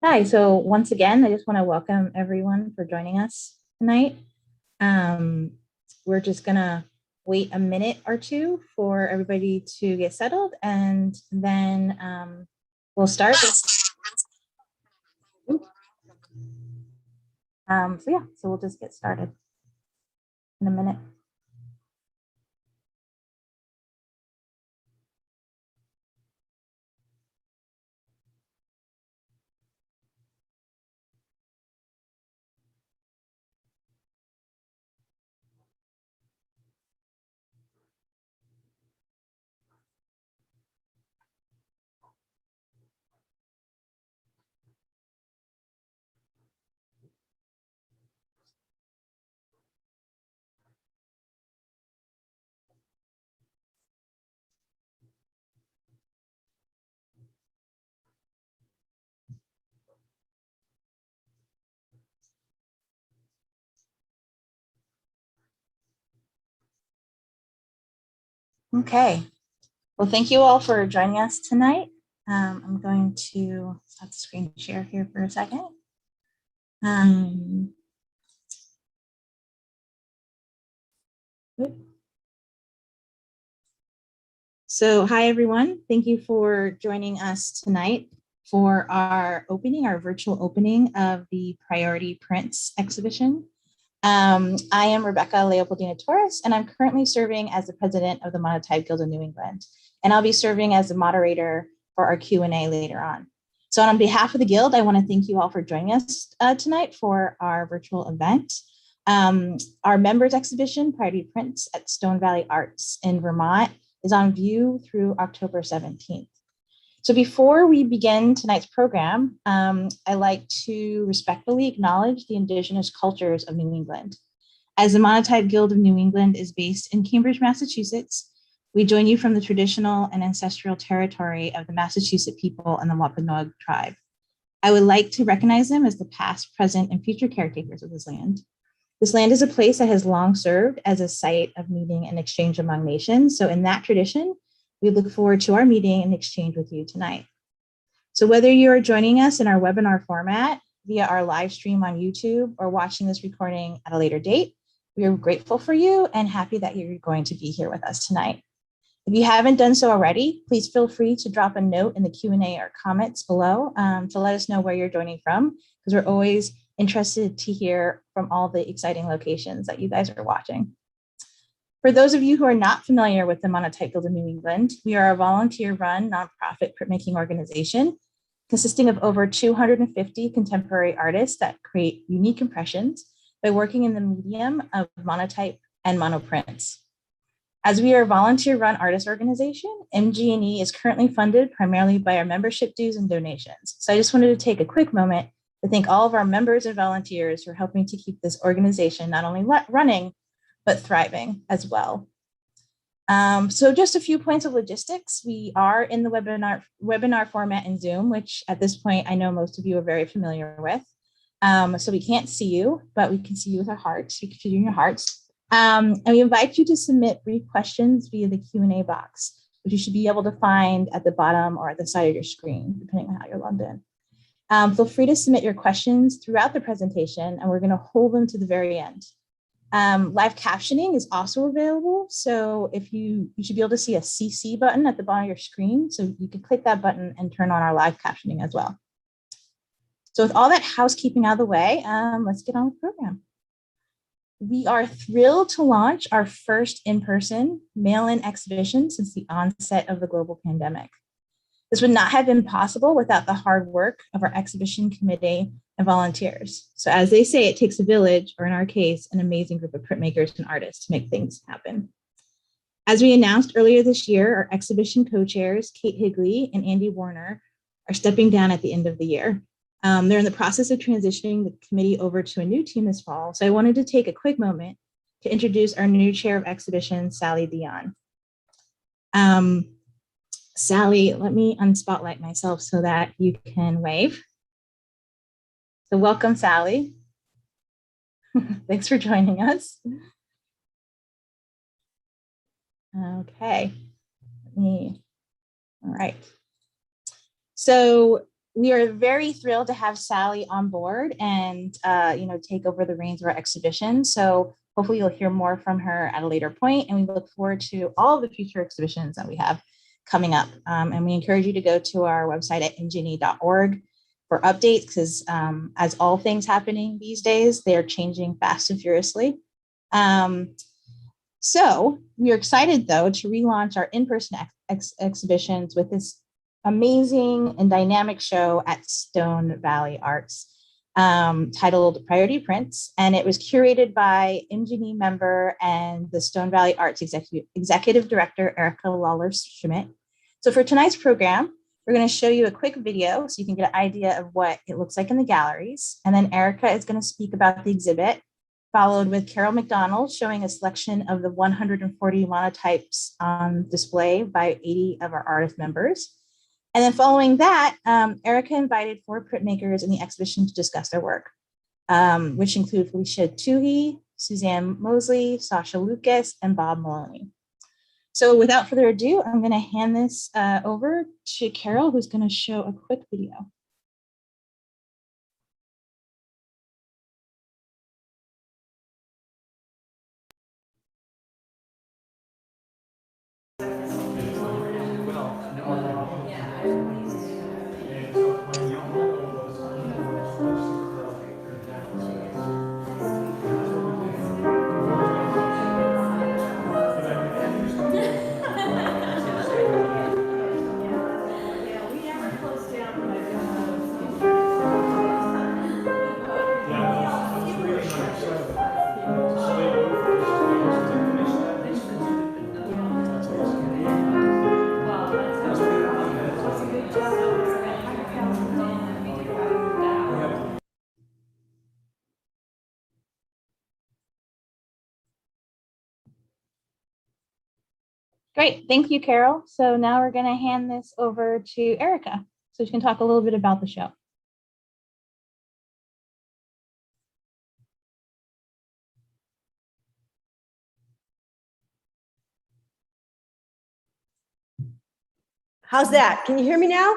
Hi, so once again, I just want to welcome everyone for joining us tonight. Um, we're just gonna wait a minute or two for everybody to get settled and then we'll start. So we'll just get started in a minute. Okay, well, thank you all for joining us tonight. I'm going to stop the screen share here for a second. Um, So hi, everyone. Thank you for joining us tonight for our virtual opening of the Priority Prints exhibition. I am Rebecca Leopoldina Torres, and I'm currently serving as the president of the Monotype Guild of New England. And I'll be serving as the moderator for our Q&A later on. So on behalf of the Guild, I want to thank you all for joining us tonight for our virtual event. Our members exhibition, Priority Prints at Stone Valley Arts in Vermont, is on view through October 17th. So before we begin tonight's program, I like to respectfully acknowledge the indigenous cultures of New England. As the Monotype Guild of New England is based in Cambridge, Massachusetts, we join you from the traditional and ancestral territory of the Massachusetts people and the Wampanoag tribe. I would like to recognize them as the past, present, and future caretakers of this land. This land is a place that has long served as a site of meeting and exchange among nations. So in that tradition, we look forward to our meeting and exchange with you tonight. So whether you are joining us in our webinar format, via our live stream on YouTube, or watching this recording at a later date, we are grateful for you and happy that you're going to be here with us tonight. If you haven't done so already, please feel free to drop a note in the Q&A or comments below to let us know where you're joining from, because we're always interested to hear from all the exciting locations that you guys are watching. For those of you who are not familiar with the Monotype Guild of New England, we are a volunteer-run nonprofit printmaking organization consisting of over 250 contemporary artists that create unique impressions by working in the medium of monotype and monoprints. As we are a volunteer-run artist organization, MG&E is currently funded primarily by our membership dues and donations. So I just wanted to take a quick moment to thank all of our members and volunteers for helping to keep this organization not only running, but thriving as well. So just a few points of logistics. We are in the webinar format in Zoom, which at this point, I know most of you are very familiar with. So we can't see you, but we can see you with our hearts. We can see you in your hearts. And we invite you to submit brief questions via the Q&A box, which you should be able to find at the bottom or at the side of your screen, depending on how you're logged in. Feel free to submit your questions throughout the presentation, and we're going to hold them to the very end. Live captioning is also available. So if you should be able to see a CC button at the bottom of your screen. So you can click that button and turn on our live captioning as well. So with all that housekeeping out of the way, let's get on with the program. We are thrilled to launch our first in-person mail-in exhibition since the onset of the global pandemic. This would not have been possible without the hard work of our exhibition committee and volunteers. So as they say, it takes a village, or in our case, an amazing group of printmakers and artists to make things happen. As we announced earlier this year, our exhibition co-chairs, Kate Higley and Andy Warner, are stepping down at the end of the year. They're in the process of transitioning the committee over to a new team this fall. So I wanted to take a quick moment to introduce our new chair of exhibition, Sally Dion. Sally, let me unspotlight myself so that you can wave. So welcome, Sally. Thanks for joining us. Okay, all right. So we are very thrilled to have Sally on board and take over the reins of our exhibition. So hopefully you'll hear more from her at a later point, and we look forward to all of the future exhibitions that we have coming up. And we encourage you to go to our website at mgne.org for updates, because as all things happening these days, they are changing fast and furiously. So we are excited, though, to relaunch our in-person exhibitions with this amazing and dynamic show at Stone Valley Arts titled Priority Prints. And it was curated by MGE member and the Stone Valley Arts Executive Director, Erika Lawlor Schmidt. So for tonight's program, we're going to show you a quick video so you can get an idea of what it looks like in the galleries. And then Erika is going to speak about the exhibit, followed with Carol Mcdonald showing a selection of the 140 monotypes on display by 80 of our artist members. And then following that, Erika invited 4 printmakers in the exhibition to discuss their work, which include Felicia Touhey, Suzanne Mosely, Sasha Lucas, and Bob Maloney. So without further ado, I'm going to hand this over to Carol, who's going to show a quick video. Great, thank you, Carol. So now we're going to hand this over to Erika, so she can talk a little bit about the show. How's that? Can you hear me now?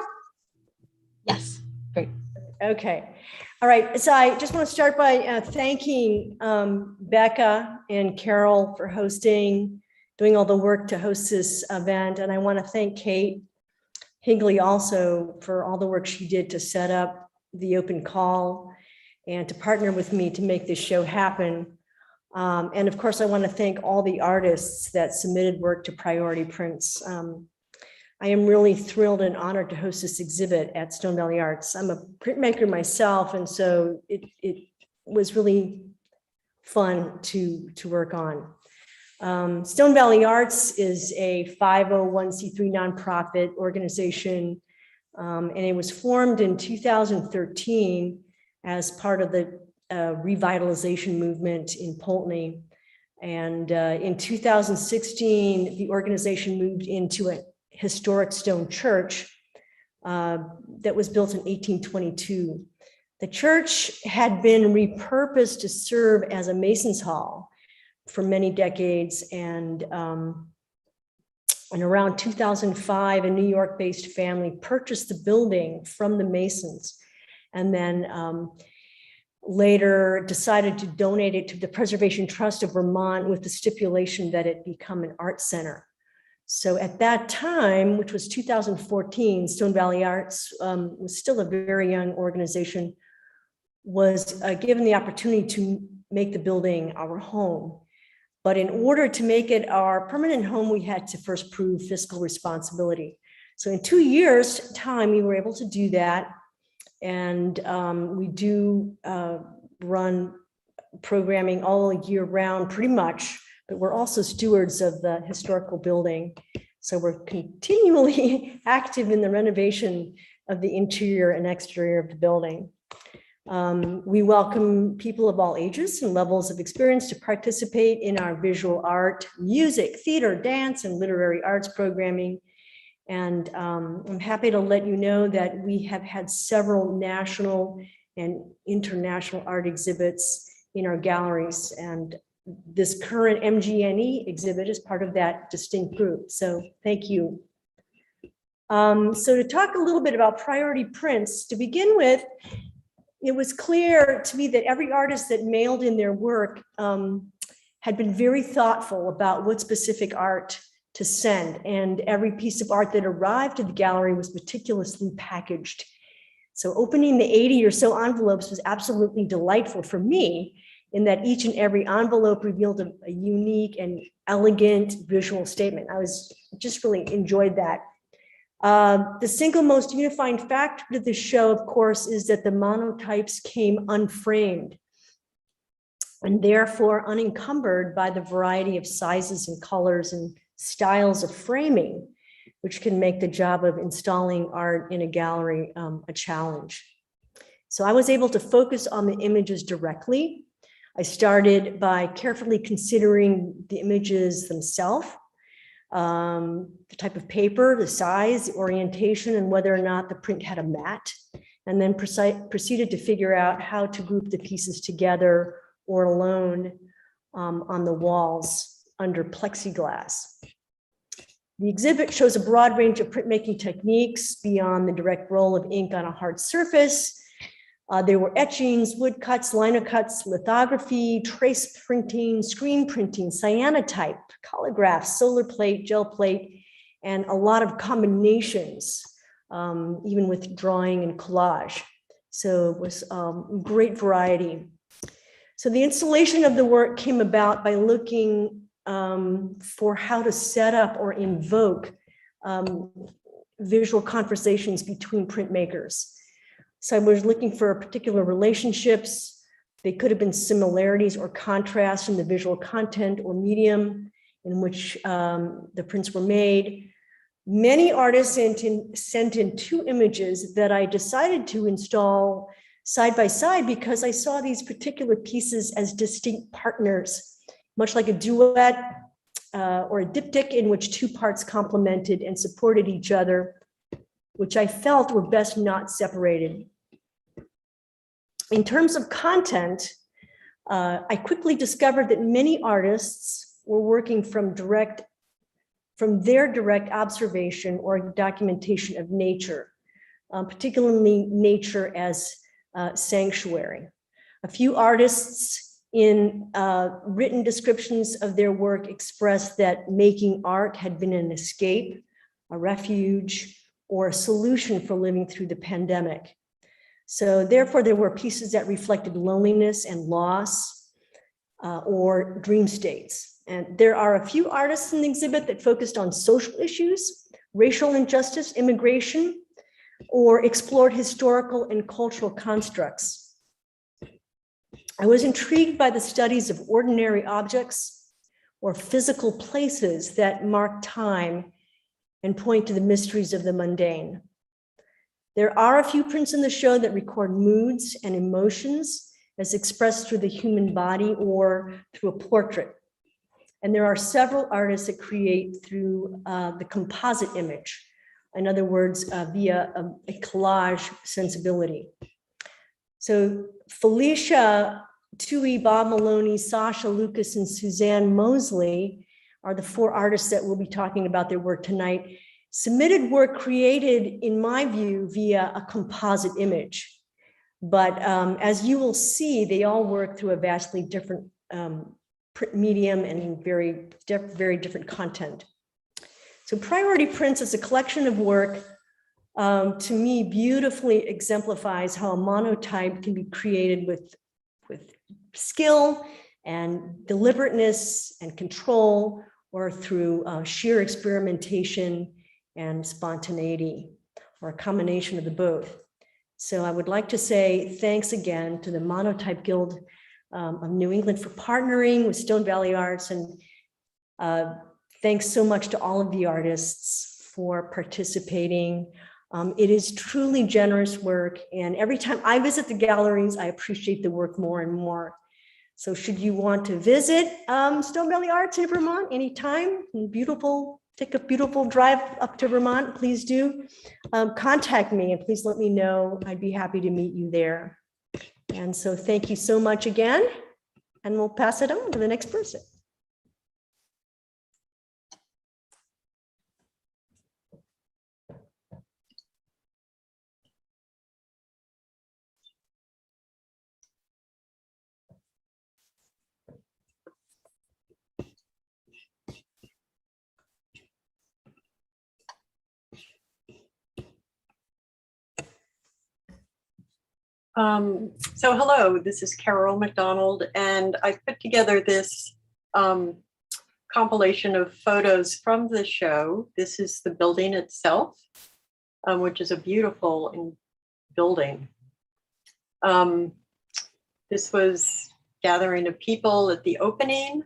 Yes, great. Okay. All right. So I just want to start by thanking Becca and Carol for doing all the work to host this event. And I want to thank Kate Higley also for all the work she did to set up the open call and to partner with me to make this show happen. And of course, I want to thank all the artists that submitted work to Priority Prints. I am really thrilled and honored to host this exhibit at Stone Valley Arts. I'm a printmaker myself, and so it was really fun to work on. Stone Valley Arts is a 501c3 nonprofit organization, and it was formed in 2013 as part of the revitalization movement in Poultney. And in 2016, the organization moved into a historic stone church that was built in 1822. The church had been repurposed to serve as a Mason's Hall for many decades, and around 2005, a New York-based family purchased the building from the Masons, and then later decided to donate it to the Preservation Trust of Vermont with the stipulation that it become an art center. So at that time, which was 2014, Stone Valley Arts was still a very young organization, was given the opportunity to make the building our home. But in order to make it our permanent home, we had to first prove fiscal responsibility. So in 2 years' time, we were able to do that. And we do run programming all year round, pretty much. But we're also stewards of the historical building. So we're continually active in the renovation of the interior and exterior of the building. We welcome people of all ages and levels of experience to participate in our visual art, music, theater, dance, and literary arts programming. And I'm happy to let you know that we have had several national and international art exhibits in our galleries, and this current MGNE exhibit is part of that distinct group. So thank you. So to talk a little bit about priority prints, to begin with, it was clear to me that every artist that mailed in their work had been very thoughtful about what specific art to send, and every piece of art that arrived to the gallery was meticulously packaged. So opening the 80 or so envelopes was absolutely delightful for me, in that each and every envelope revealed a unique and elegant visual statement. I just really enjoyed that. The single most unifying factor to this show, of course, is that the monotypes came unframed and therefore unencumbered by the variety of sizes and colors and styles of framing, which can make the job of installing art in a gallery a challenge. So I was able to focus on the images directly. I started by carefully considering the images themselves, the type of paper, the size, the orientation, and whether or not the print had a mat, and then proceeded to figure out how to group the pieces together or alone on the walls under plexiglass. The exhibit shows a broad range of printmaking techniques beyond the direct roll of ink on a hard surface. There were etchings, woodcuts, lino cuts, lithography, trace printing, screen printing, cyanotype, collagraphs, solar plate, gel plate, and a lot of combinations, even with drawing and collage. So it was great variety. So the installation of the work came about by looking for how to set up or invoke visual conversations between printmakers. So I was looking for particular relationships. They could have been similarities or contrasts in the visual content or medium in which the prints were made. Many artists sent in 2 images that I decided to install side by side because I saw these particular pieces as distinct partners, much like a duet or a diptych in which 2 parts complemented and supported each other, which I felt were best not separated. In terms of content, I quickly discovered that many artists were working from their direct observation or documentation of nature, particularly nature as sanctuary. A few artists in written descriptions of their work expressed that making art had been an escape, a refuge, or a solution for living through the pandemic. So therefore, there were pieces that reflected loneliness and loss or dream states. And there are a few artists in the exhibit that focused on social issues, racial injustice, immigration, or explored historical and cultural constructs. I was intrigued by the studies of ordinary objects or physical places that mark time and point to the mysteries of the mundane. There are a few prints in the show that record moods and emotions as expressed through the human body or through a portrait. And there are several artists that create through the composite image. In other words, via a collage sensibility. So Felicia Tui, Bob Maloney, Sasha Lucas, and Suzanne Mosely are the 4 artists that will be talking about their work tonight. Submitted work created, in my view, via a composite image. But as you will see, they all work through a vastly different print medium and very different content. So Priority Prints is a collection of work, to me, beautifully exemplifies how a monotype can be created with skill and deliberateness and control, or through sheer experimentation and spontaneity, or a combination of the both. So I would like to say thanks again to the Monotype Guild of New England for partnering with Stone Valley Arts, and thanks so much to all of the artists for participating. It is truly generous work, and every time I visit the galleries, I appreciate the work more and more. So should you want to visit Stone Valley Arts in Vermont anytime, take a beautiful drive up to Vermont, please do. Contact me and please let me know. I'd be happy to meet you there. And so thank you so much again, and we'll pass it on to the next person. So hello, this is Carol Mcdonald, and I put together this compilation of photos from the show. This is the building itself, which is a beautiful building. This was gathering of people at the opening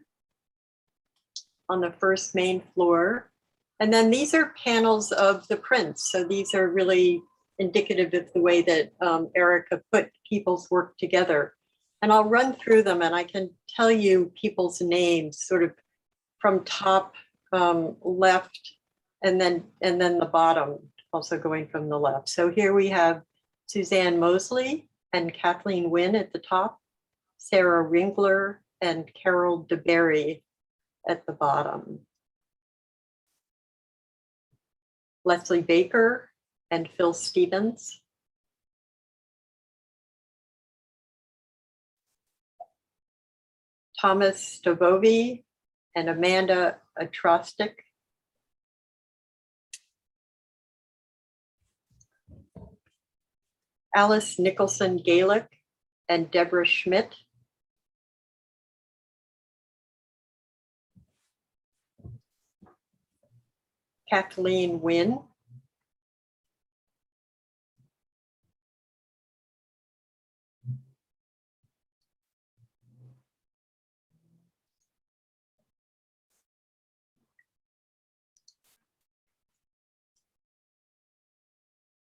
on the first main floor. And then these are panels of the prints. So these are really indicative of the way that Erika put people's work together. And I'll run through them and I can tell you people's names sort of from top left and then the bottom, also going from the left. So here we have Suzanne Mosely and Kathleen Wynn at the top, Sarah Ringler and Carol DeBerry at the bottom. Leslie Baker and Phil Stevens. Thomas Stavovi and Amanda Atrostik. Alice Nicholson Gaelic and Deborah Schmidt. Kathleen Wynn.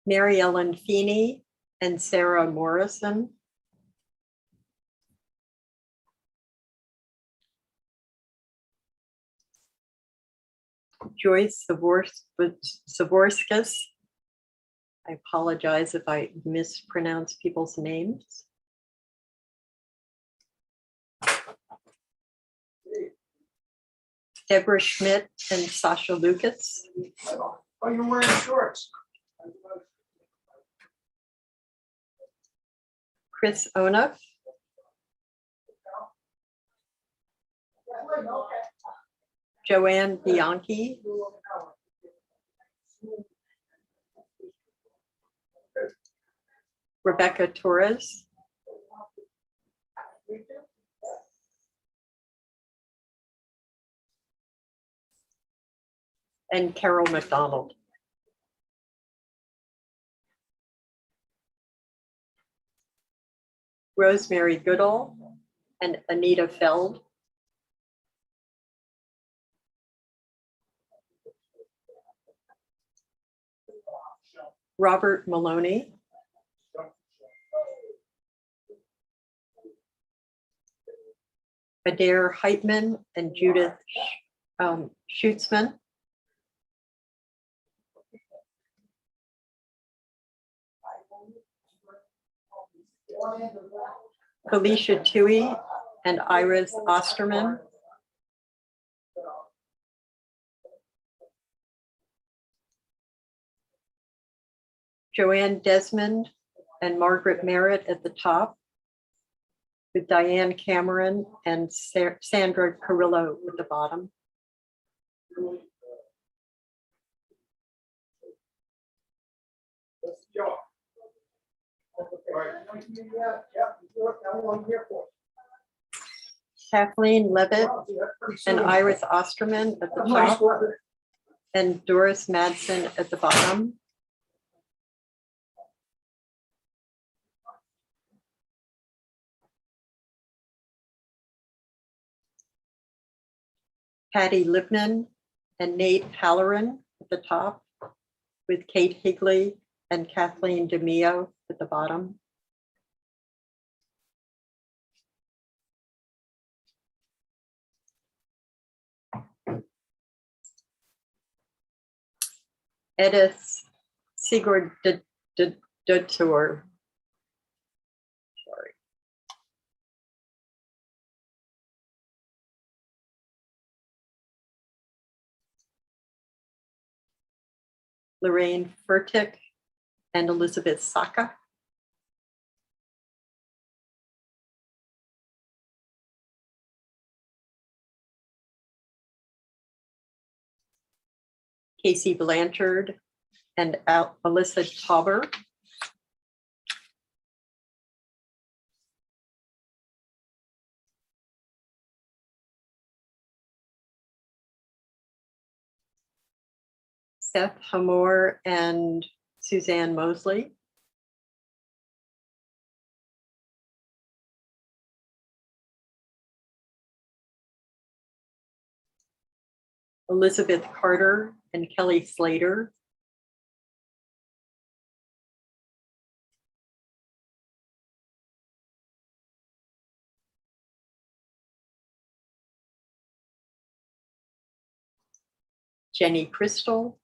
Mary Ellen Feeney and Sarah Morrison. Joyce Zavorskas. I apologize if I mispronounce people's names. Deborah Schmidt and Sasha Lucas. Oh, you're wearing shorts. Kris Onuf. Joanne Bianchi. Rebecca Torres. And Carol McDonald. Rosemary Goodall and Anita Feld. Robert Maloney. Adair Heitman and Judith Schutzman. Felicia Tui and Iris Osterman. Joanne Desmond and Margaret Merritt at the top, with Diane Cameron and Sandra Carrillo at the bottom. Kathleen Levitt and Iris Osterman at the top, and Doris Madsen at the bottom. Patty Libnan and Nate Halloran at the top, with Kate Higley and Kathleen DeMio at the bottom. Edith Sigurd Dutour. Sorry. Lorraine Furtick and Elizabeth Saka. Casey Blanchard and Melissa Tauber. Seth Hamor and Suzanne Mosely. Elizabeth Carter and Kelly Slater. Jenny Crystal.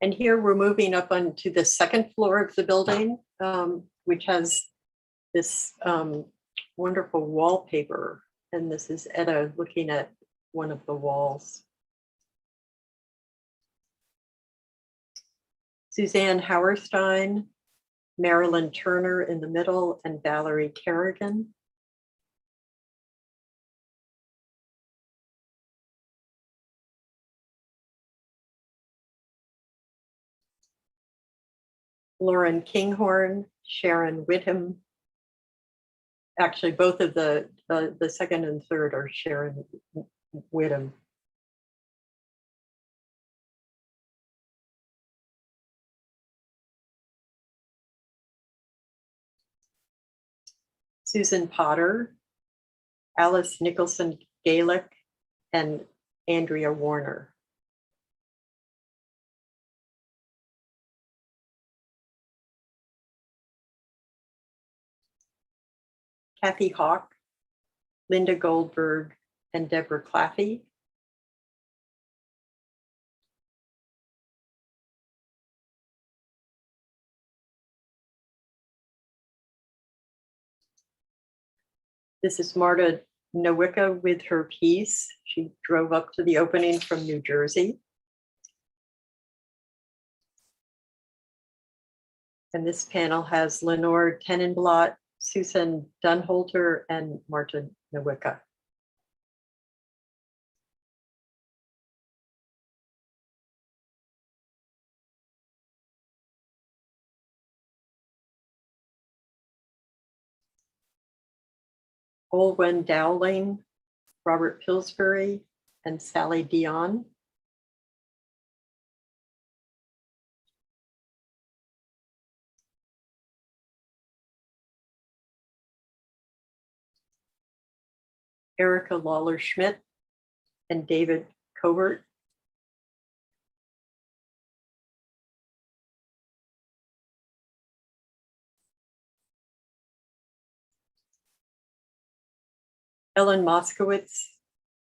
And here we're moving up onto the second floor of the building, which has this wonderful wallpaper. And this is Etta looking at one of the walls. Suzanne Hauerstein, Marilyn Turner in the middle, and Valerie Kerrigan. Lauren Kinghorn, Sharon Whitham. Actually, both of the second and third are Sharon Whitham. Susan Potter, Alice Nicholson Gaelic, and Andrea Warner. Kathy Hawk, Linda Goldberg, and Deborah Claffey. This is Marta Nowicka with her piece. She drove up to the opening from New Jersey. And this panel has Lenore Tenenblatt, Susan Dunholter, and Marta Nowicka. Olwen Dowling, Robert Pillsbury, and Sally Dion. Erika Lawlor Schmidt and David Covert. Ellen Moskowitz,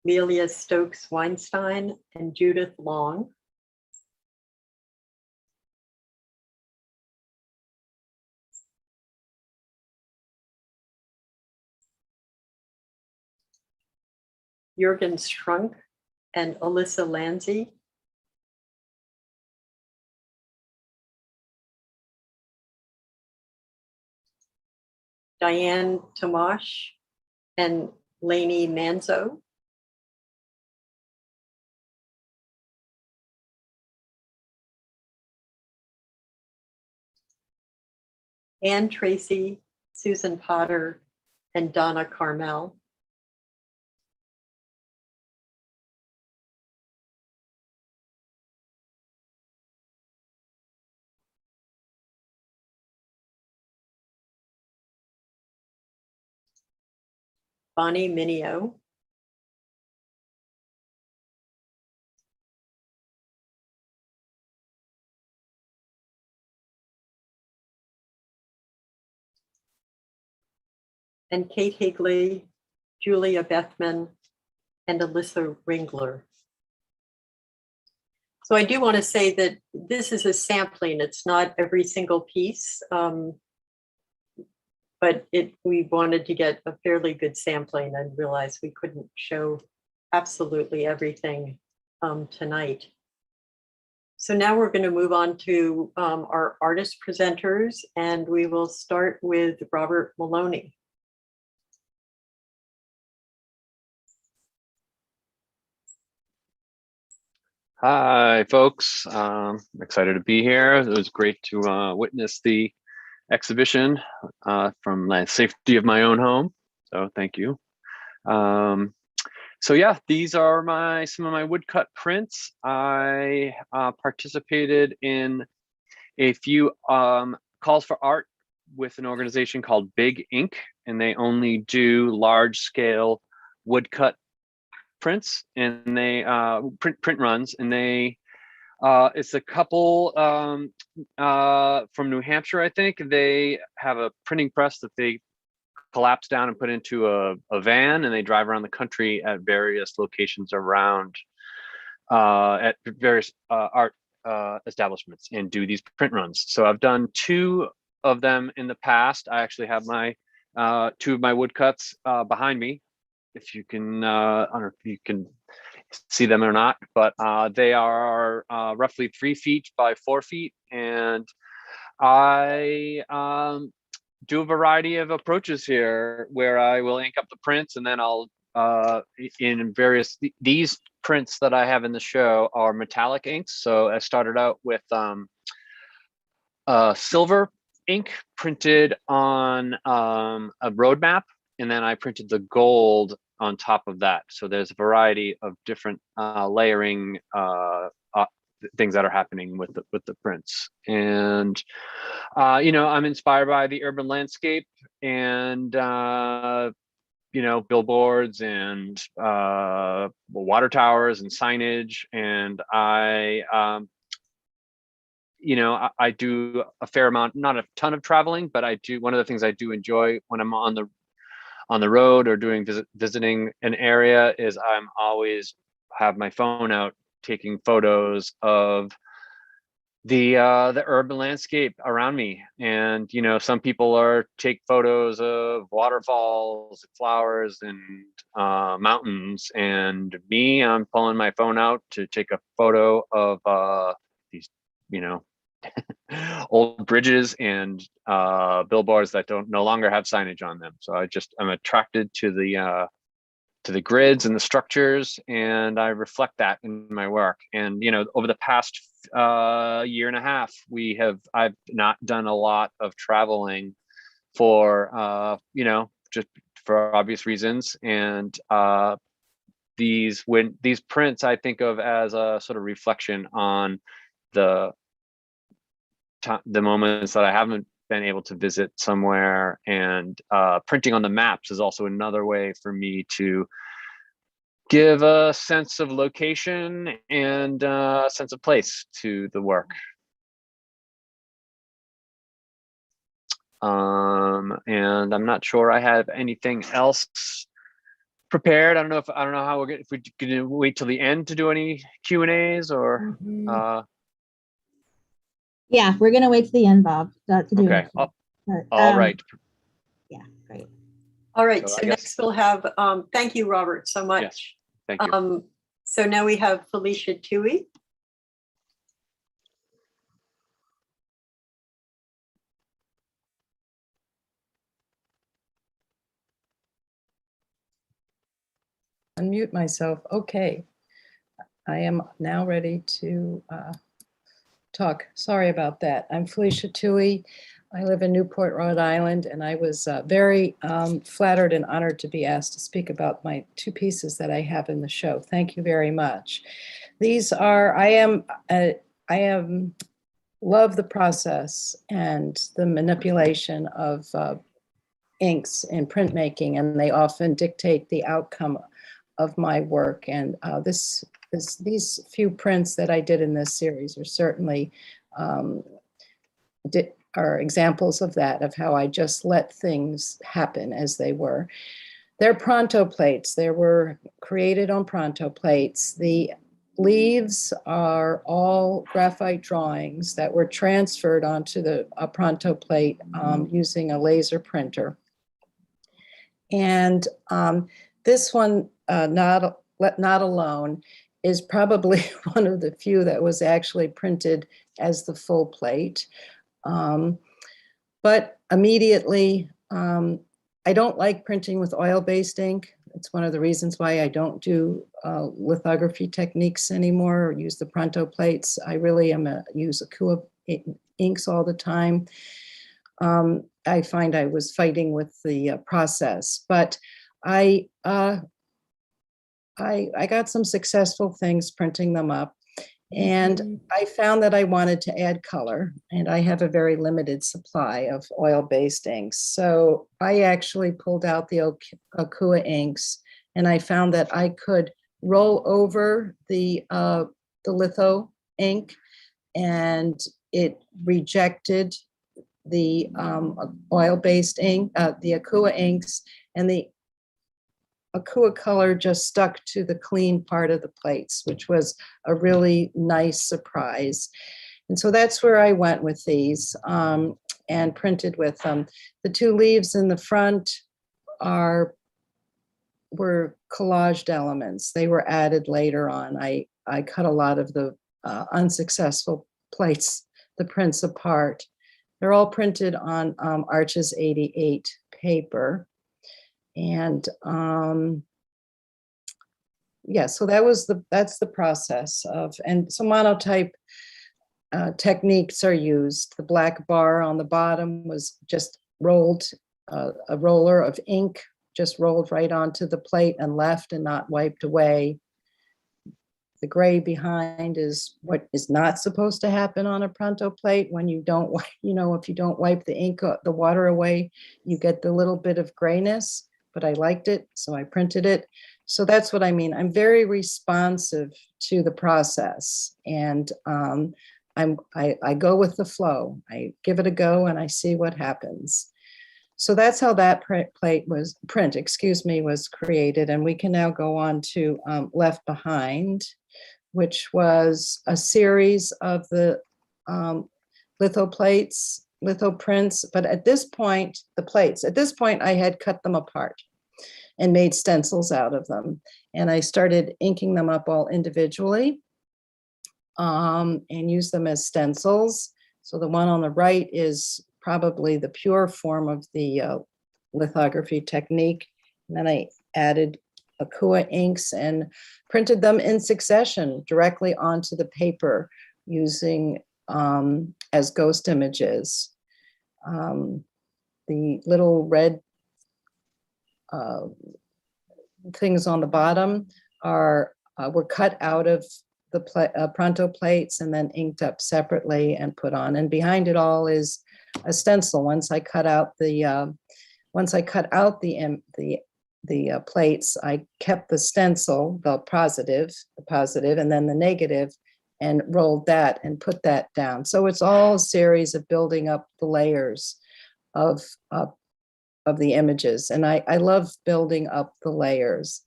Lelia Stokes Weinstein, and Judith Long. Jürgen Strunk and Alyssa Lanzi. Diane Tomash and Lainey Manzo. Anne Tracy, Susan Potter, and Donna Carmel. Bonnie Minio. And Kate Higley, Julia Bethman, and Alyssa Ringler. So I do want to say that this is a sampling. It's not every single piece, but we wanted to get a fairly good sampling and realized we couldn't show absolutely everything tonight. So now we're going to move on to our artist presenters, and we will start with Robert Maloney. Hi, folks. Excited to be here. It was great to witness the exhibition from the safety of my own home. So thank you. So yeah, these are some of my woodcut prints. I participated in a few calls for art with an organization called Big Ink, and they only do large scale woodcut prints, and they print runs, and they it's a couple from New Hampshire, I think. They have a printing press that they collapse down and put into a van, and they drive around the country at various locations around at various art establishments and do these print runs. So I've done 2 of them in the past. I actually have my 2 of my woodcuts behind me. If you can, I don't know if you can see them or not, but they are roughly 3 feet by 4 feet, and I do a variety of approaches here where I will ink up the prints, and then I'll in various these prints that I have in the show are metallic inks. So I started out with silver ink printed on a road map, and then I printed the gold on top of that. So there's a variety of different layering things that are happening with the prints. And you know, I'm inspired by the urban landscape and you know, billboards and water towers and signage. And I you know, I do a fair amount, not a ton of traveling, but I do, one of the things I do enjoy when I'm on the road or doing visiting an area is I'm always have my phone out taking photos of the urban landscape around me. And you know, some people take photos of waterfalls, flowers, and mountains, and me, I'm pulling my phone out to take a photo of these, you know, old bridges and billboards that no longer have signage on them. So I'm attracted to the grids and the structures, and I reflect that in my work. And you know, over the past year and a half, I've not done a lot of traveling for you know, just for obvious reasons. And these prints I think of as a sort of reflection on the moments that I haven't been able to visit somewhere. And printing on the maps is also another way for me to give a sense of location and a sense of place to the work. And I'm not sure I have anything else prepared. I don't know how if we're gonna wait till the end to do any Q&As or Yeah, we're gonna wait to the end, Bob. To do okay. it. All right. Yeah, great. All right, So so I guess- next we'll have, thank you, Robert, so much. Yes, thank you. So now we have Felicia Tui. Unmute myself. Okay. I am now ready to talk. Sorry about that. I'm Felicia Tui. I live in Newport, Rhode Island, and I was very flattered and honored to be asked to speak about my 2 pieces that I have in the show. Thank you very much. These are, I love the process and the manipulation of inks in printmaking, and they often dictate the outcome of my work. And these few prints that I did in this series are certainly are examples of that, of how I just let things happen as they were. They're pronto plates. They were created on pronto plates. The leaves are all graphite drawings that were transferred onto a pronto plate using a laser printer. And this one, Not Alone, is probably one of the few that was actually printed as the full plate. But immediately, I don't like printing with oil-based ink. It's one of the reasons why I don't do lithography techniques anymore or use the pronto plates. I really use Akua inks all the time. I find I was fighting with the process, but I got some successful things printing them up. And I found that I wanted to add color, and I have a very limited supply of oil-based inks. So I actually pulled out the Akua inks, and I found that I could roll over the litho ink, and it rejected the oil-based ink, the Akua inks, and the Akua color just stuck to the clean part of the plates, which was a really nice surprise. And so that's where I went with these and printed with them. The two leaves in the front were collaged elements. They were added later on. I cut a lot of the unsuccessful plates, the prints apart. They're all printed on Arches 88 paper. And yeah, so that's the process of, and so monotype techniques are used. The black bar on the bottom was just rolled, a roller of ink just rolled right onto the plate and left and not wiped away. The gray behind is what is not supposed to happen on a pronto plate. When you don't, if you don't wipe the ink, the water away, you get the little bit of grayness. But I liked it, so I printed it. So that's what I mean. I'm very responsive to the process, and I go with the flow. I give it a go, and I see what happens. So that's how that print was created, and we can now go on to Left Behind, which was a series of the litho prints, but at this point, I had cut them apart and made stencils out of them. And I started inking them up all individually and use them as stencils. So the one on the right is probably the pure form of the lithography technique. And then I added Akua inks and printed them in succession directly onto the paper using as ghost images. The little red things on the bottom were cut out of the pronto plates and then inked up separately and put on. And behind it all is a stencil. Once I cut out the plates, I kept the stencil, the positive, and then the negative, and rolled that and put that down. So it's all a series of building up the layers of the images. And I love building up the layers.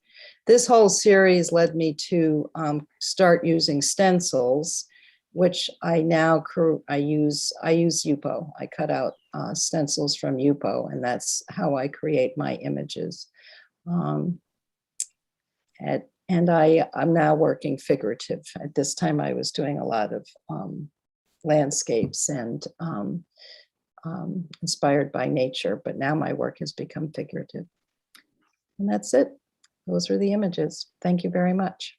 This whole series led me to start using stencils, which I now use Yupo. I cut out stencils from Yupo, and that's how I create my images. And I'm now working figurative. At this time, I was doing a lot of landscapes and inspired by nature, but now my work has become figurative. And that's it. Those are the images. Thank you very much.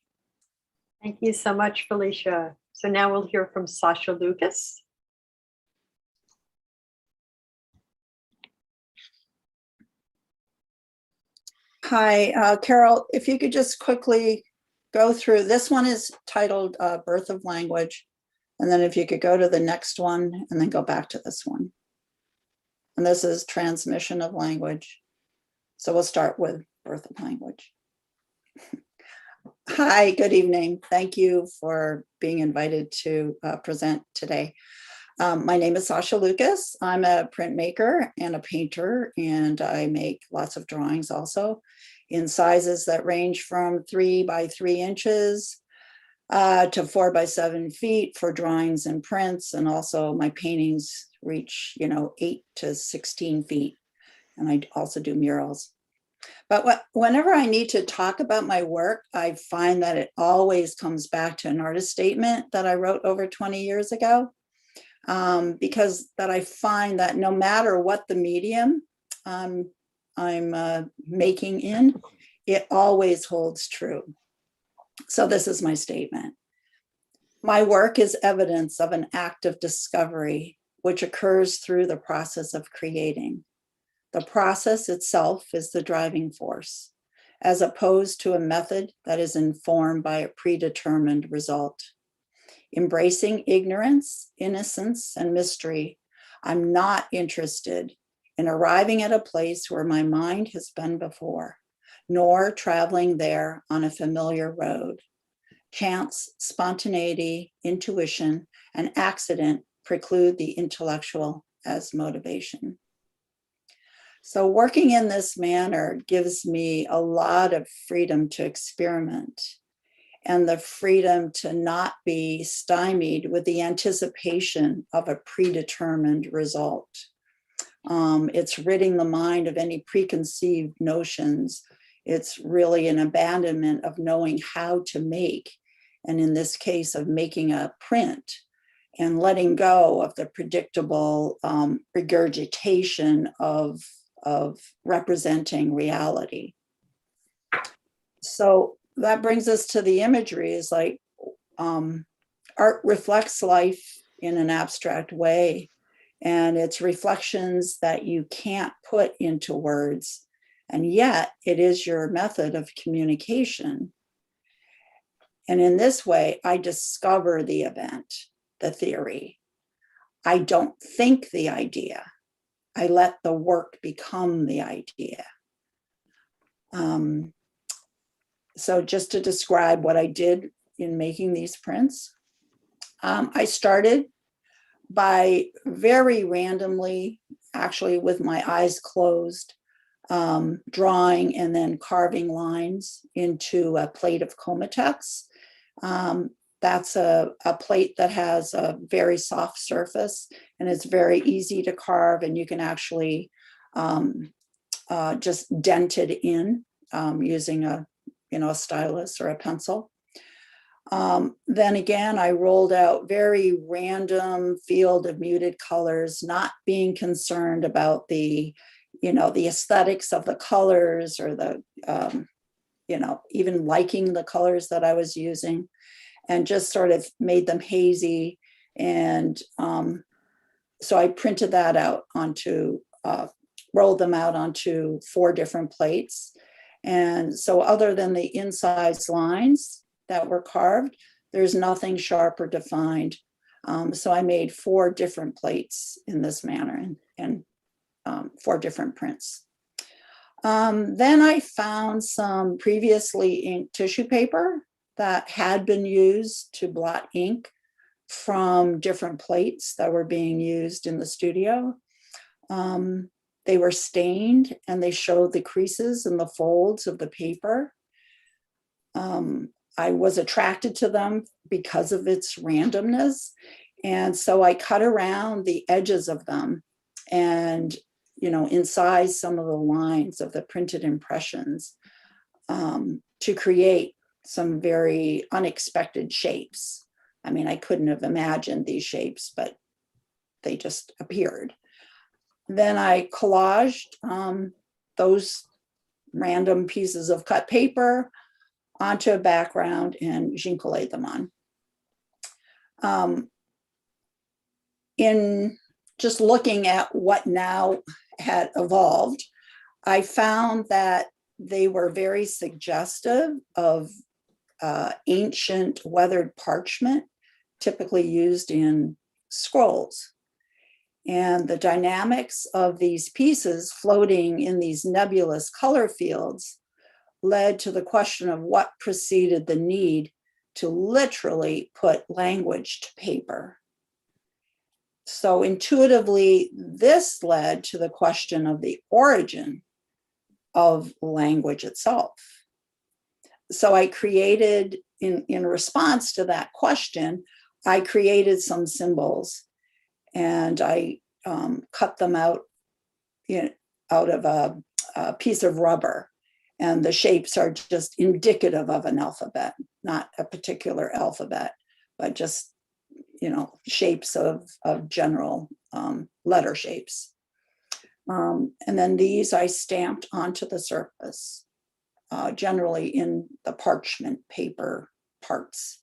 Thank you so much, Felicia. So now we'll hear from Sasha Lucas. Hi, Carol, if you could just quickly go through, this one is titled Birth of Language. And then if you could go to the next one and then go back to this one. And this is Transmission of Language. So we'll start with Birth of Language. Hi, good evening. Thank you for being invited to present today. My name is Sasha Lucas. I'm a printmaker and a painter, and I make lots of drawings also in sizes that range from 3 by 3 inches to 4 by 7 feet for drawings and prints. And also my paintings reach, 8 to 16 feet. And I also do murals. But whenever I need to talk about my work, I find that it always comes back to an artist statement that I wrote over 20 years ago. Because that I find that no matter what the medium I'm making in, it always holds true. So this is my statement. My work is evidence of an act of discovery which occurs through the process of creating. The process itself is the driving force, as opposed to a method that is informed by a predetermined result. Embracing ignorance, innocence, and mystery, I'm not interested in arriving at a place where my mind has been before, nor traveling there on a familiar road. Chance, spontaneity, intuition, and accident preclude the intellectual as motivation. So working in this manner gives me a lot of freedom to experiment and the freedom to not be stymied with the anticipation of a predetermined result. It's ridding the mind of any preconceived notions. It's really an abandonment of knowing how to make, and in this case of making a print, and letting go of the predictable regurgitation of representing reality. So that brings us to the imagery, is like art reflects life in an abstract way, and it's reflections that you can't put into words, and yet it is your method of communication. And in this way, I discover the event, the theory. I don't think the idea. I let the work become the idea. So just to describe what I did in making these prints, I started by very randomly, actually with my eyes closed, drawing and then carving lines into a plate of Comatex. That's a plate that has a very soft surface, and it's very easy to carve, and you can actually just dent it in using a stylus or a pencil. Then again, I rolled out very random field of muted colors, not being concerned about the aesthetics of the colors or the, even liking the colors that I was using, and just sort of made them hazy. And so I printed that out rolled them out onto 4 different plates. And so other than the incised lines that were carved, there's nothing sharp or defined. So I made 4 different plates in this manner and 4 different prints. Then I found some previously inked tissue paper that had been used to blot ink from different plates that were being used in the studio. They were stained and they showed the creases and the folds of the paper. I was attracted to them because of its randomness. And so I cut around the edges of them and, incise some of the lines of the printed impressions to create some very unexpected shapes. I mean, I couldn't have imagined these shapes, but they just appeared. Then I collaged those random pieces of cut paper onto a background and ginkgoed them on. In just looking at what now had evolved, I found that they were very suggestive of ancient weathered parchment, typically used in scrolls. And the dynamics of these pieces floating in these nebulous color fields led to the question of what preceded the need to literally put language to paper. So intuitively, this led to the question of the origin of language itself. So I created, in response to that question, I created some symbols, and I cut them out of a piece of rubber. And the shapes are just indicative of an alphabet, not a particular alphabet, but just, shapes of general letter shapes. And then these I stamped onto the surface, generally in the parchment paper parts.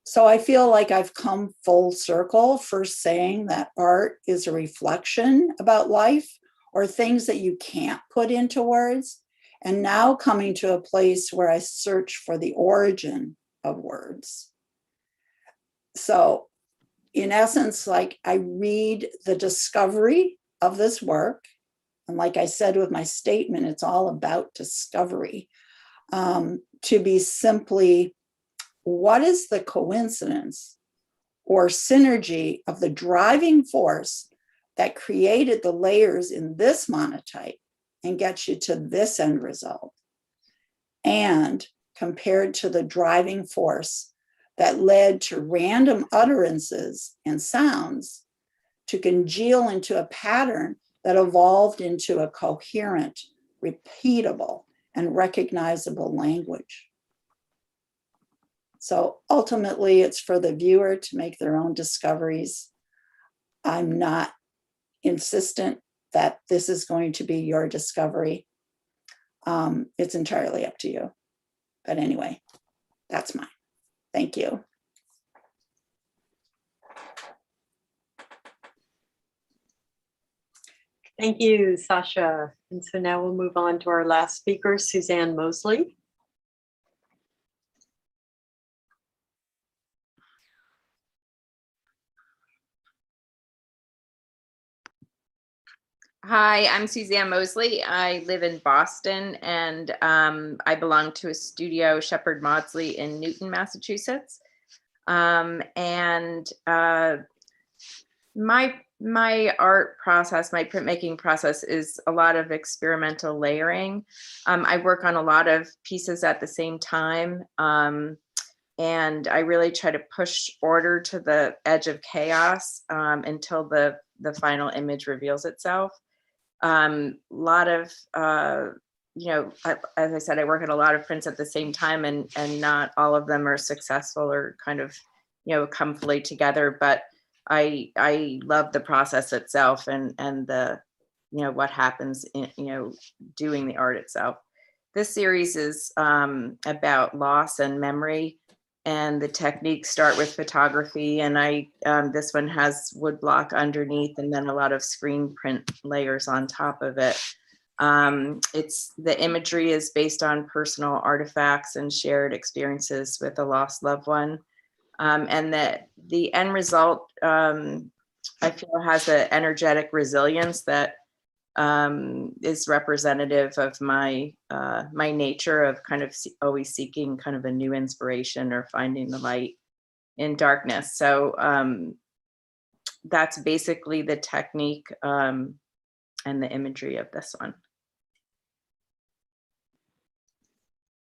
So I feel like I've come full circle for saying that art is a reflection about life or things that you can't put into words. And now coming to a place where I search for the origin of words. So in essence, like I read the discovery of this work. And like I said with my statement, it's all about discovery. To be simply, what is the coincidence or synergy of the driving force that created the layers in this monotype and gets you to this end result? And compared to the driving force that led to random utterances and sounds to congeal into a pattern that evolved into a coherent, repeatable, and recognizable language. So ultimately, it's for the viewer to make their own discoveries. I'm not insistent that this is going to be your discovery. It's entirely up to you. But anyway, that's mine. Thank you. Thank you, Sasha. And so now we'll move on to our last speaker, Suzanne Mosely. Hi, I'm Suzanne Mosely. I live in Boston, and I belong to a studio, Shepherd Maudsley, in Newton, Massachusetts. My art process, my printmaking process is a lot of experimental layering. I work on a lot of pieces at the same time, and I really try to push order to the edge of chaos until the final image reveals itself. Lot of, as I said, I work at a lot of prints at the same time, and not all of them are successful or kind of, come fully together, but I love the process itself and the, what happens in, doing the art itself. This series is about loss and memory, and the techniques start with photography, and this one has woodblock underneath and then a lot of screen print layers on top of it. The imagery is based on personal artifacts and shared experiences with a lost loved one. And the end result, I feel, has an energetic resilience that is representative of my my nature of kind of always seeking kind of a new inspiration or finding the light in darkness. So that's basically the technique and the imagery of this one.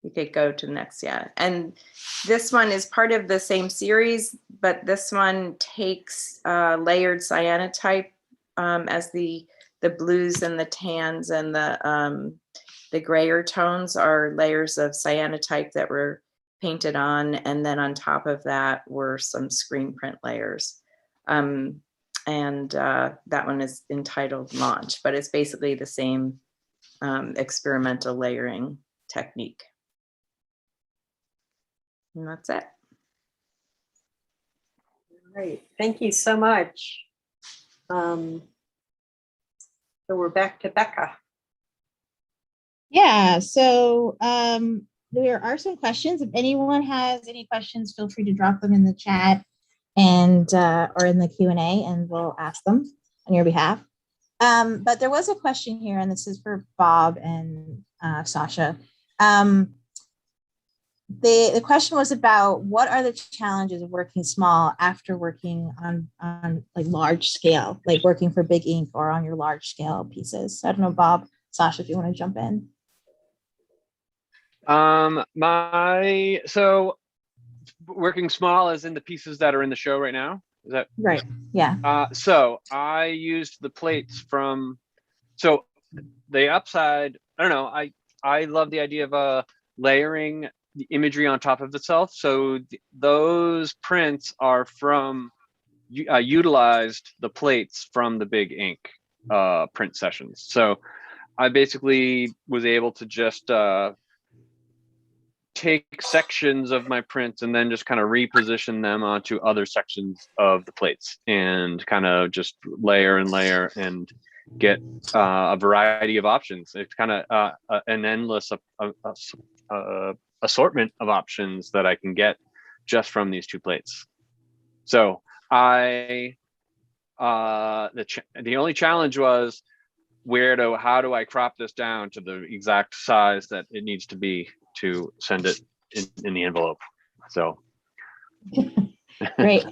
You could go to the next, yeah. And this one is part of the same series, but this one takes layered cyanotype as the blues and the tans and the grayer tones are layers of cyanotype that were painted on, and then on top of that were some screen print layers. And that one is entitled Launch, but it's basically the same experimental layering technique. And that's it. Great, thank you so much. So we're back to Becca. Yeah, so there are some questions. If anyone has any questions, feel free to drop them in the chat and or in the Q&A, and we'll ask them on your behalf. But there was a question here, and this is for Bob and Sasha. The question was about what are the challenges of working small after working on like large scale, like working for big ink or on your large scale pieces. I don't know, Bob, Sasha, if you want to jump in. So working small is in the pieces that are in the show right now. Is that right? Yeah. So I used the plates from, so the upside, I don't know, I love the idea of layering the imagery on top of itself. So those prints are from, utilized the plates from the big ink print sessions. So I basically was able to just take sections of my prints and then just kind of reposition them onto other sections of the plates and kind of just layer and layer and get a variety of options. It's kind of an endless assortment of options that I can get just from these two plates. So the only challenge was how do I crop this down to the exact size that it needs to be to send it in the envelope. So Great.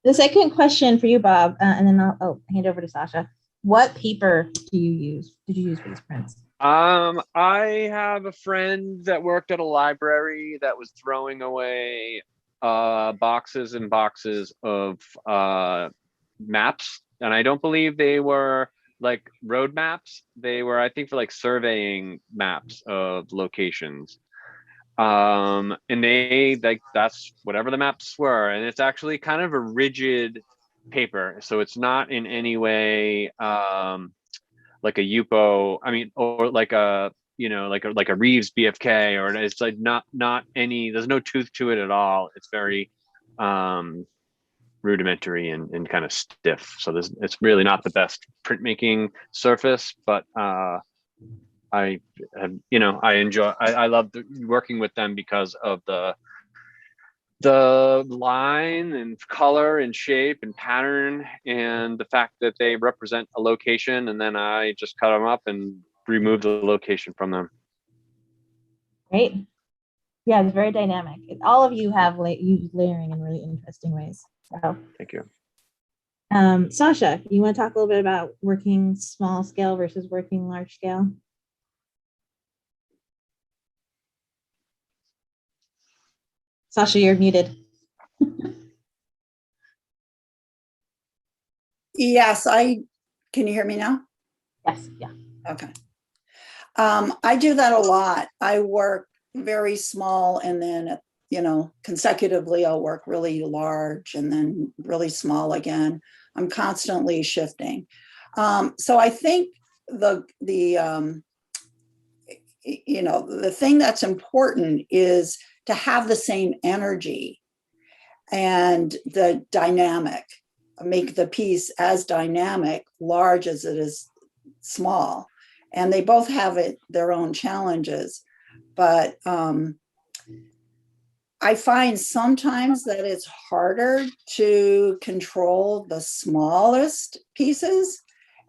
The second question for you, Bob, and then I'll hand over to Sasha. What paper did you use for these prints? I have a friend that worked at a library that was throwing away boxes and boxes of maps, and I don't believe they were like road maps. They were, I think, for like surveying maps of locations. And that's whatever the maps were, and it's actually kind of a rigid paper, so it's not in any way like a Yupo, or like a like a Reeves BFK, or it's like not any, there's no tooth to it at all. It's very rudimentary and kind of stiff, so it's really not the best printmaking surface, but I love working with them because of the line and color and shape and pattern, and the fact that they represent a location, and then I just cut them up and remove the location from them. Great. Yeah, it's very dynamic. All of you have used layering in really interesting ways. So thank you. Sasha, you want to talk a little bit about working small scale versus working large scale? Sasha, you're muted. Yes, can you hear me now? Yes, yeah. Okay. I do that a lot. I work very small, and then, consecutively I'll work really large and then really small again. I'm constantly shifting. So I think the thing that's important is to have the same energy and the dynamic, make the piece as dynamic, large as it is small. And they both have their own challenges. But I find sometimes that it's harder to control the smallest pieces,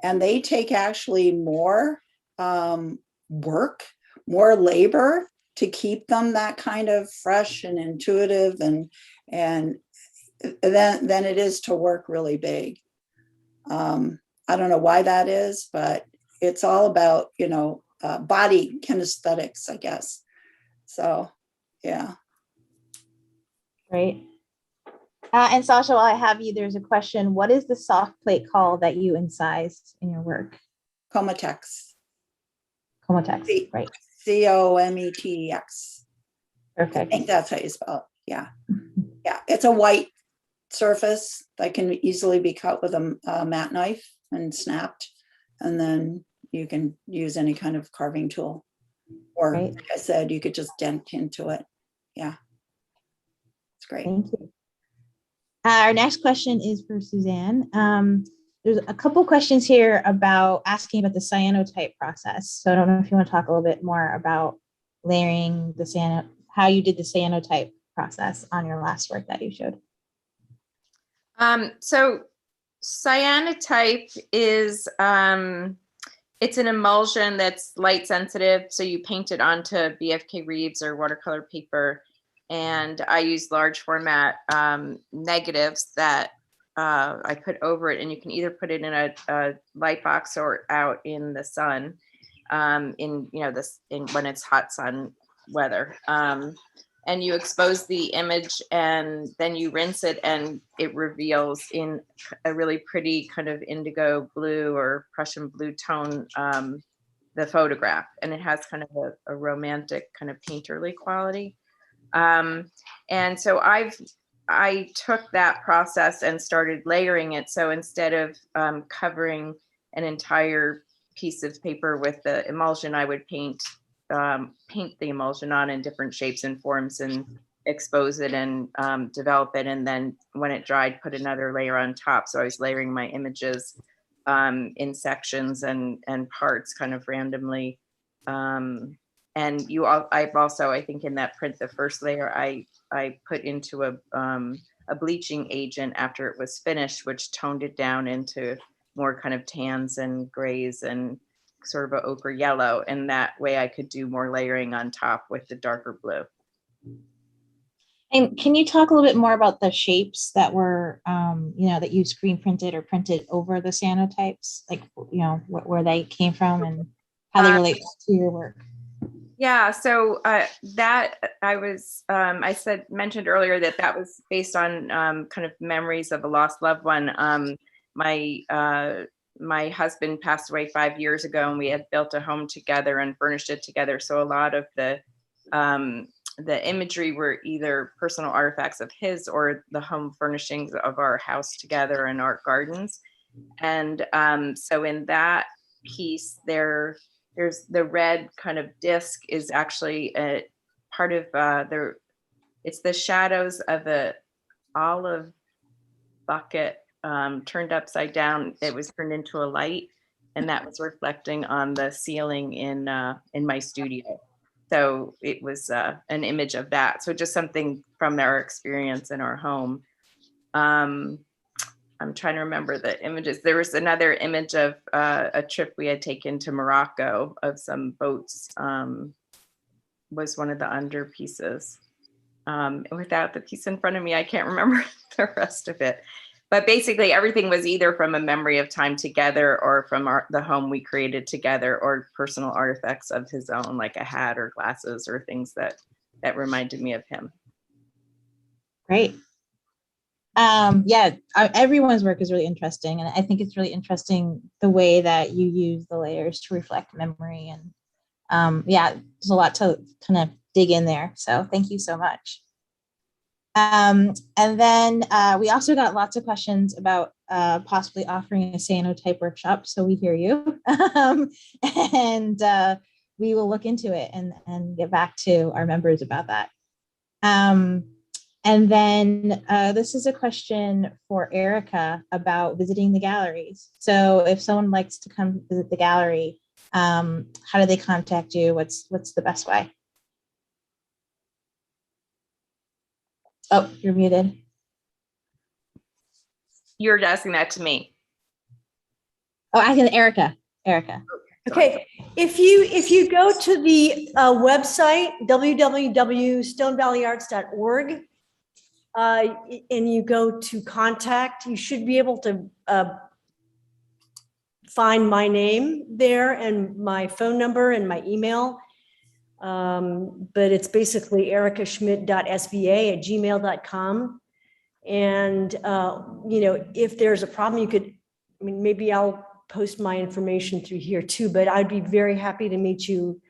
and they take actually more work, more labor to keep them that kind of fresh and intuitive and than it is to work really big. I don't know why that is, but it's all about, body kinesthetics, I guess. So, yeah. Great. And Sasha, while I have you, there's a question. What is the soft plate called that you incised in your work? Cometex. Cometex, right. Cometex. Perfect. I think that's how you spell it. Yeah. Yeah. It's a white surface that can easily be cut with a mat knife and snapped. And then you can use any kind of carving tool. Or, right, like I said, you could just dent into it. Yeah. It's great. Thank you. Our next question is for Suzanne. There's a couple questions here asking about the cyanotype process. So I don't know if you want to talk a little bit more about layering how you did the cyanotype process on your last work that you showed. So cyanotype is, it's an emulsion that's light sensitive. So you paint it onto BFK Reeves or watercolor paper. And I use large format negatives that I put over it, and you can either put it in a light box or out in the sun, when it's hot sun weather. And you expose the image, and then you rinse it, and it reveals in a really pretty kind of indigo blue or Prussian blue tone the photograph, and it has kind of a romantic kind of painterly quality. And so I took that process and started layering it. So instead of covering an entire piece of paper with the emulsion, I would paint paint the emulsion on in different shapes and forms and expose it and develop it. And then when it dried, put another layer on top. So I was layering my images in sections and parts kind of randomly. And I've also, I think in that print, the first layer I put into a bleaching agent after it was finished, which toned it down into more kind of tans and grays and sort of an ochre yellow. And that way I could do more layering on top with the darker blue. And can you talk a little bit more about the shapes that were, that you screen printed or printed over the cyanotypes, like, where they came from and how they relate to your work? Yeah, so that I mentioned earlier that was based on kind of memories of a lost loved one. My husband passed away 5 years ago, and we had built a home together and furnished it together. So a lot of the imagery were either personal artifacts of his or the home furnishings of our house together and our gardens. And so in that piece, there's the red kind of disc is actually a part of it's the shadows of a olive bucket turned upside down. It was turned into a light, and that was reflecting on the ceiling in my studio. So it was an image of that. So just something from our experience in our home. I'm trying to remember the images. There was another image of a trip we had taken to Morocco of some boats, was one of the under pieces. Without the piece in front of me, I can't remember the rest of it. But basically everything was either from a memory of time together or from the home we created together, or personal artifacts of his own, like a hat or glasses or things that reminded me of him. Great. Everyone's work is really interesting. And I think it's really interesting the way that you use the layers to reflect memory. And there's a lot to kind of dig in there. So thank you so much. And then we also got lots of questions about possibly offering a cyanotype workshop. So we hear you. And we will look into it and get back to our members about that. And then this is a question for Erika about visiting the galleries. So if someone likes to come visit the gallery, how do they contact you? What's the best way? Oh, you're muted. You're asking that to me. Oh, I can Erika. Okay, if you go to the website, www.stonevalleyarts.org, and you go to contact, you should be able to find my name there and my phone number and my email. But it's basically erikaschmidt.sva@gmail.com. And, if there's a problem, maybe I'll post my information through here too, but I'd be very happy to meet you.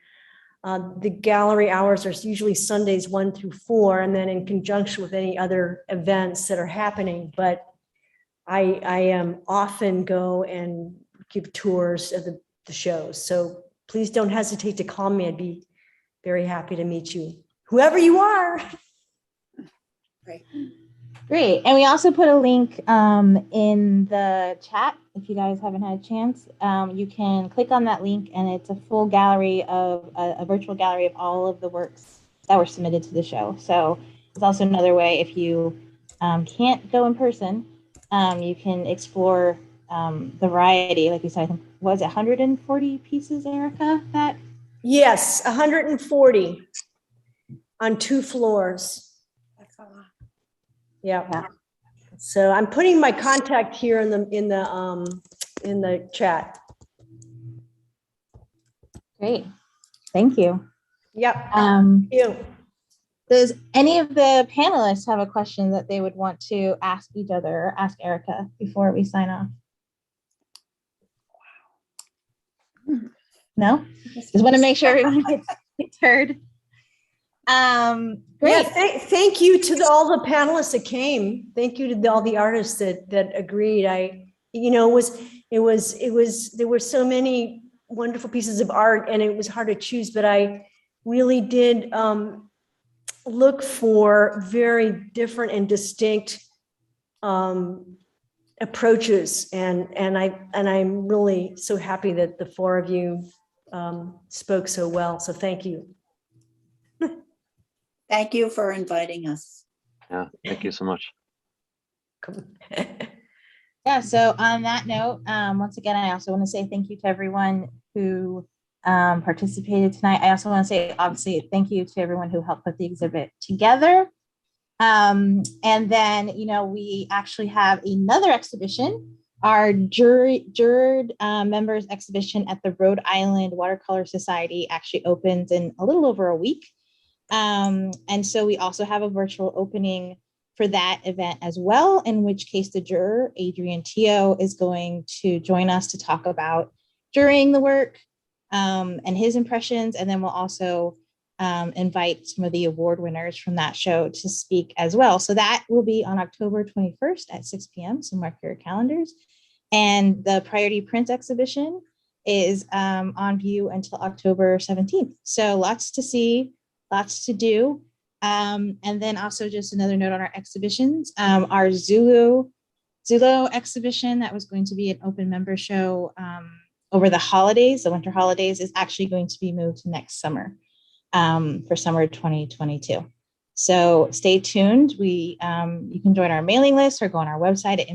The gallery hours are usually Sundays 1 through 4, and then in conjunction with any other events that are happening. But I often go and give tours of the shows. So please don't hesitate to call me. I'd be very happy to meet you, whoever you are. Great. And we also put a link in the chat. If you guys haven't had a chance, you can click on that link, and it's a full gallery of a virtual gallery of all of the works that were submitted to the show. So it's also another way, if you can't go in person, you can explore the variety. Like you said, I think, was it 140 pieces, Erika? Yes, 140 on 2 floors. That's a lot. Yeah. So I'm putting my contact here in the chat. Great. Thank you. Yep. Thank you. Does any of the panelists have a question that they would want to ask each other or ask Erika before we sign off? No? Just want to make sure everyone gets heard. Great. Yeah, thank you to all the panelists that came. Thank you to all the artists that agreed. There were so many wonderful pieces of art, and it was hard to choose, but I really did look for very different and distinct approaches. And I'm really so happy that the four of you spoke so well. So thank you. Thank you for inviting us. Yeah, thank you so much. Yeah, so on that note, once again, I also want to say thank you to everyone who participated tonight. I also want to say, obviously, thank you to everyone who helped put the exhibit together. And then, we actually have another exhibition, our juror members exhibition at the Rhode Island Watercolor Society actually opens in a little over a week. And so we also have a virtual opening for that event as well, in which case the juror, Adrian Teo, is going to join us to talk about jurying the work and his impressions. And then we'll also invite some of the award winners from that show to speak as well. So that will be on October 21st at 6 p.m. So mark your calendars. And the Priority Prints exhibition is on view until October 17th. So lots to see, lots to do. And then also just another note on our exhibitions, our Zulu exhibition that was going to be an open member show over the holidays, the winter holidays, is actually going to be moved to next summer for summer 2022. So stay tuned. You can join our mailing list or go on our website at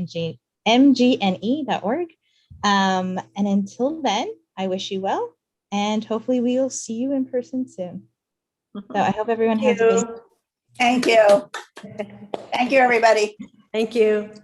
mgne.org. And until then, I wish you well, and hopefully we will see you in person soon. So I hope everyone has a good. Thank you. Thank you, everybody. Thank you.